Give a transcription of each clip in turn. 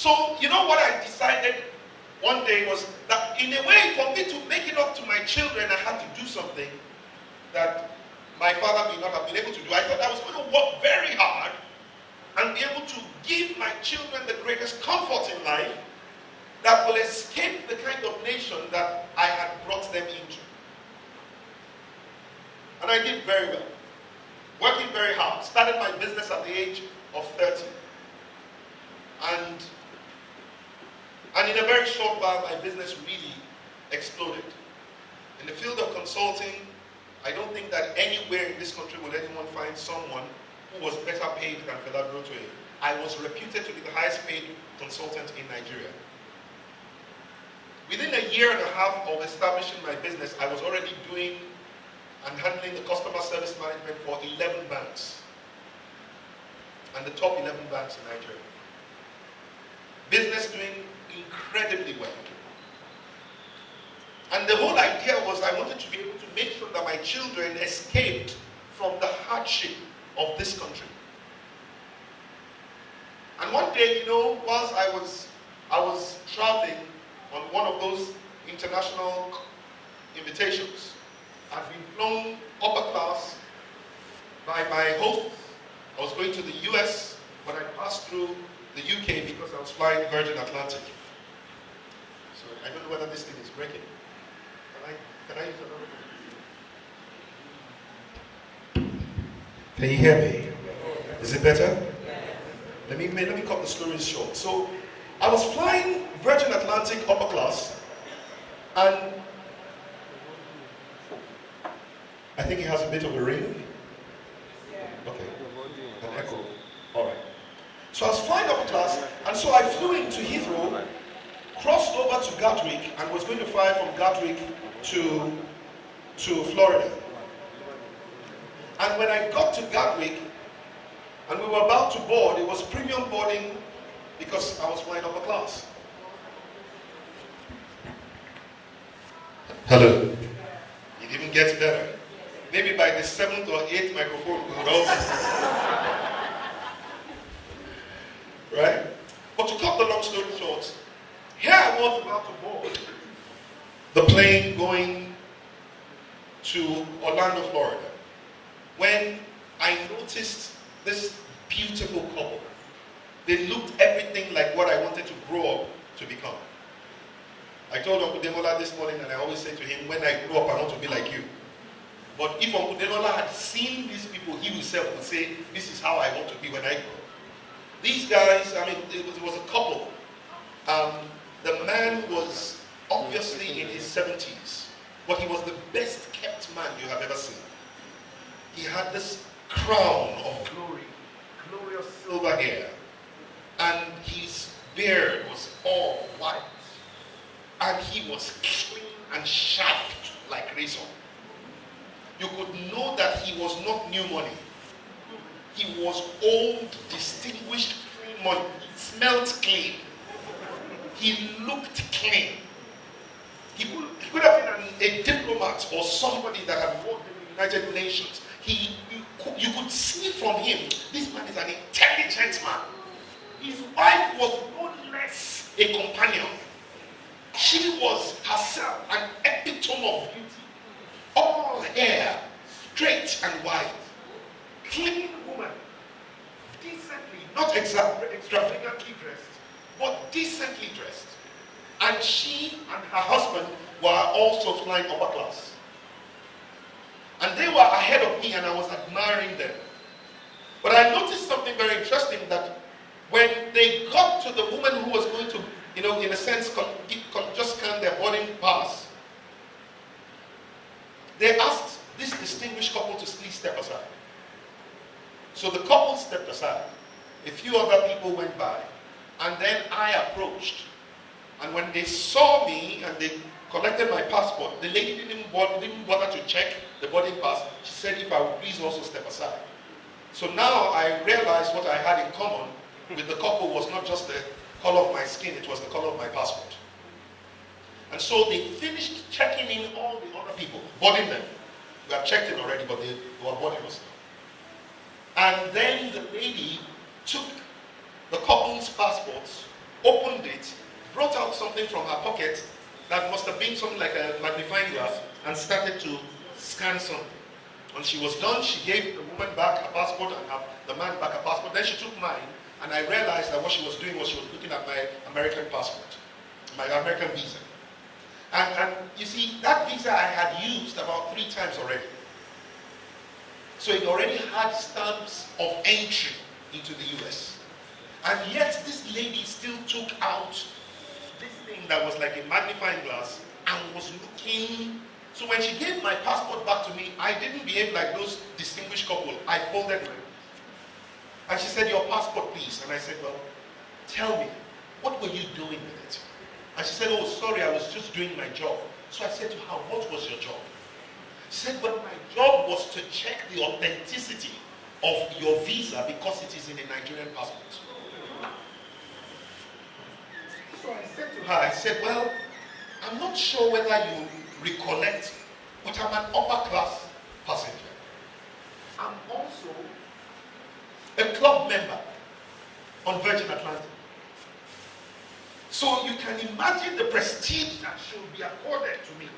So, you know what I decided one day was that in a way, for me to make it up to my children, I had to do something that my father may not have been able to do. I thought I was going to work very hard and be able to give my children the greatest comfort in life that will escape the kind of nation that I had brought them into. And I did very well. Working very hard. Started my business at the age of 30. And in a very short while, my business really exploded. In the field of consulting, I don't think that anywhere in this country will anyone find someone who was better paid than Fela Durotoye. I was reputed to be the highest paid consultant in Nigeria. Within a year and a half of establishing my business, I was already doing and handling the customer service management for 11 banks. And the top 11 banks in Nigeria. Business doing incredibly well. And the whole idea was I wanted to be able to make sure that my children escaped from the hardship of this country. And one day, you know, whilst I was traveling on one of those international invitations, I'd been flown upper class by my hosts. I was going to the US, but I passed through the UK because I was flying Virgin Atlantic. So I don't know whether this thing is breaking. Can I use another? Can you hear me? Is it better? Let me cut the story short. So I was flying Virgin Atlantic upper class, and I think it has a bit of a ring. Okay. An echo. All right. So I was flying upper class, and so I flew into Heathrow, crossed over to Gatwick, and was going to fly from Gatwick to Florida. And when I got to Gatwick, and we were about to board, it was premium boarding because I was flying upper class. Hello. It even gets better. Maybe by the 7th or 8th microphone we would all right? But to cut the long story short, here I was about to board the plane going to Orlando, Florida, when I noticed this beautiful couple. They looked everything like what I wanted to grow up to become. I told Uncle Demola this morning, and I always say to him, when I grow up, I want to be like you. But if Uncle Demola had seen these people, he himself would say, this is how I want to be when I grow up. These guys, I mean, it was a couple. The man was obviously in his 70s, but he was the best kept man you have ever seen. He had this crown of glory, glorious silver hair, and his beard was all white, and he was clean and sharp like razor. You could know that he was not new money. He was old, distinguished, clean money. He smelled clean. He looked clean. He could have been a diplomat or somebody that had worked in the United Nations. You could see from him, this man is an intelligent man. His wife was no less a companion. She was herself an epitome of beauty. All hair, straight and white. Clean woman. Decently, not extravagantly dressed, but decently dressed. And she and her husband were also flying upper class. And they were ahead of me, and I was admiring them. But I noticed something very interesting, that when they got to the woman who was going to, in a sense, just scan their boarding pass, they asked this distinguished couple to please step aside. So the couple stepped aside. A few other people went by. And then I approached. And when they saw me and they collected my passport, the lady didn't bother to check the boarding pass. She said if I would please also step aside. So now I realized what I had in common with the couple was not just the color of my skin, it was the color of my passport. And so they finished checking in all the other people, boarding them. We had checked in already, but they were boarding us now. And then the lady took the couple's passports opened it, brought out something from her pocket that must have been something like a magnifying glass, and started to scan something. When she was done, she gave the woman back a passport and the man back a passport. Then she took mine, and I realized that what she was doing was she was looking at my American passport, my American visa. And you see, that visa I had used about 3 times already. So it already had stamps of entry into the US. And yet this lady still took out this thing that was like a magnifying glass and was looking. So when she gave my passport back to me, I didn't behave like those distinguished couple. I folded it. And she said, "Your passport, please." And I said, "Well, tell me, what were you doing with it?" And she said, "Oh, sorry, I was just doing my job." So I said to her, "What was your job?" She said, "Well, my job was to check the authenticity of your visa because it is in a Nigerian passport." So I said to her, I said, "Well, I'm not sure whether you recollect, but I'm an upper class passenger. I'm also a club member on Virgin Atlantic. So you can imagine the prestige that should be accorded to me.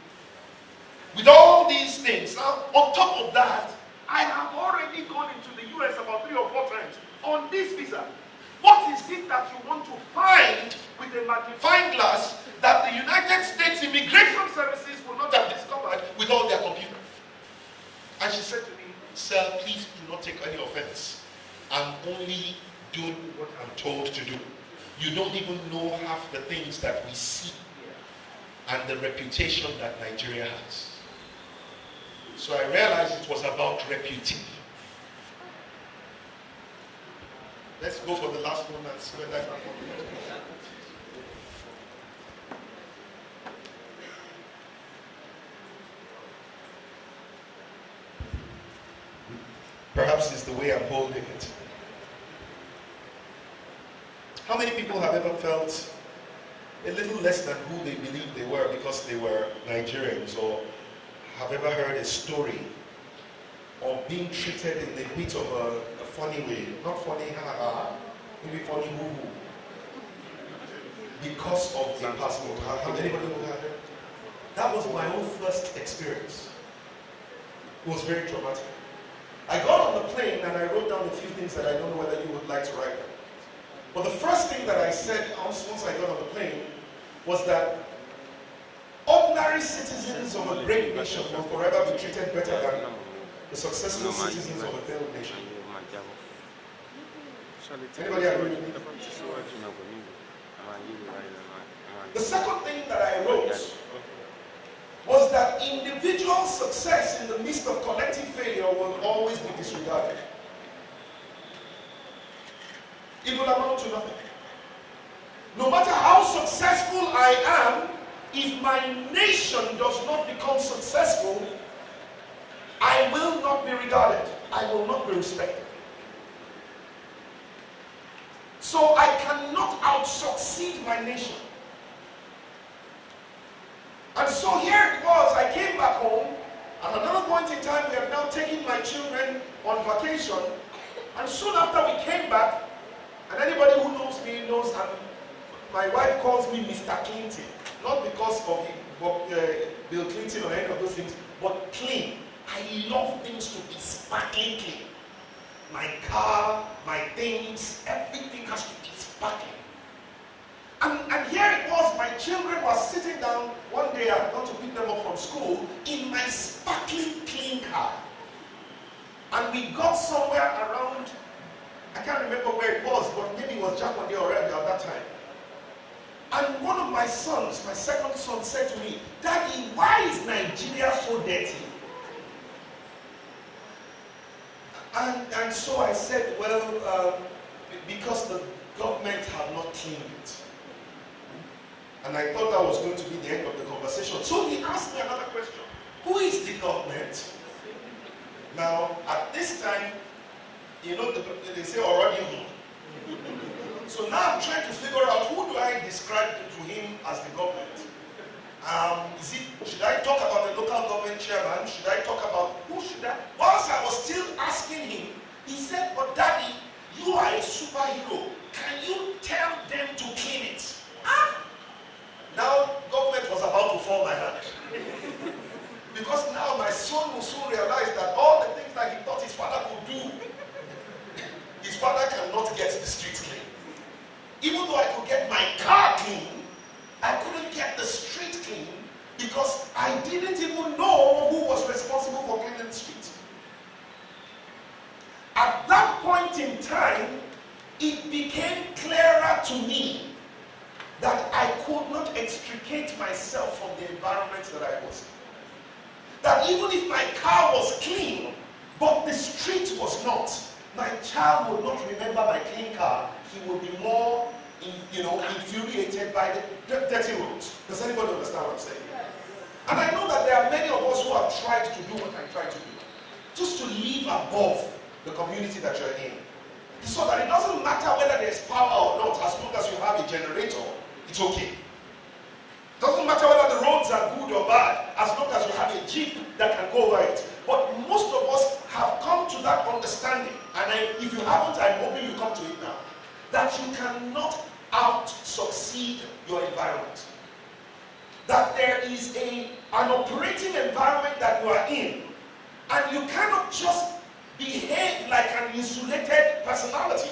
With all these things, now on top of that, I have already gone into the US about 3 or 4 times on this visa. What is it that you want to find with a magnifying glass that the United States Immigration Services will not have discovered with all their computers?" And she said to me, "Sir, please do not take any offense. I'm only doing what I'm told to do. You don't even know half the things that we see here and the reputation that Nigeria has." So I realized it was about reputation. Let's go for the last one and see whether I can. Perhaps it's the way I'm holding it. How many people have ever felt a little less than who they believe they were because they were Nigerians, or have ever heard a story of being treated in a bit of a funny way? Not funny, maybe funny hoo-hoo, because of the passport. Have anybody who had it? That was my own first experience. It was very traumatic. I got on the plane and I wrote down a few things that I don't know whether you would like to write down. But the first thing that I said once I got on the plane was that ordinary citizens of a great nation will forever be treated better than the successful citizens of a failed nation. Anybody agree with me? The second thing that I wrote was that individual success in the midst of collective failure will always be disregarded. It will amount to nothing. No matter how successful I am, if my nation does not become successful, I will not be regarded. I will not be respected. So I cannot out-succeed my nation. And so here it was, I came back home. At another point in time, we have now taken my children on vacation. And soon after we came back, and anybody who knows me knows, and my wife calls me Mr. Clinton. Not because of Bill Clinton or any of those things, but clean. I love things to be sparkling clean. My car, my things, everything has to be sparkling. And here it was, my children were sitting down one day. I had gone to pick them up from school in my sparkling clean car. And we got somewhere around, I can't remember where it was, but maybe it was Japanese already at that time. And one of my sons, my second son, said to me, "Daddy, why is Nigeria so dirty?" And so I said, well, because the government have not cleaned it. And I thought that was going to be the end of the conversation. So he asked me another question. Who is the government? Now, at this time, you know, they say already. So now I'm trying to figure out, who do I describe to him as the government? Should I talk about the local government chairman? Should I talk about, who should I? Whilst I was still asking him, he said, "But Daddy, you are a superhero. Can you tell them to clean it?" though I could get my car clean, I couldn't get the street clean because I didn't even know who was responsible for cleaning the street. At that point in time, it became clearer to me that I could not extricate myself from the environment that I was in. That even if my car was clean, but the street was not, my child would not remember my clean car. He would be more, infuriated by the dirty roads. Does anybody understand what I'm saying? And I know that there are many of us who have tried to do what I tried to do, just to live above the community that you're in, so that it doesn't matter whether there's power or not. As long as you have a generator, it's okay. Doesn't matter whether the roads are good or bad, as long as you have a jeep that can go over it. But most of us have come to that understanding, and if you haven't, I'm hoping you come to it now, that you cannot out-succeed your environment. That there is an operating environment that you are in, and you cannot just behave like an insulated personality.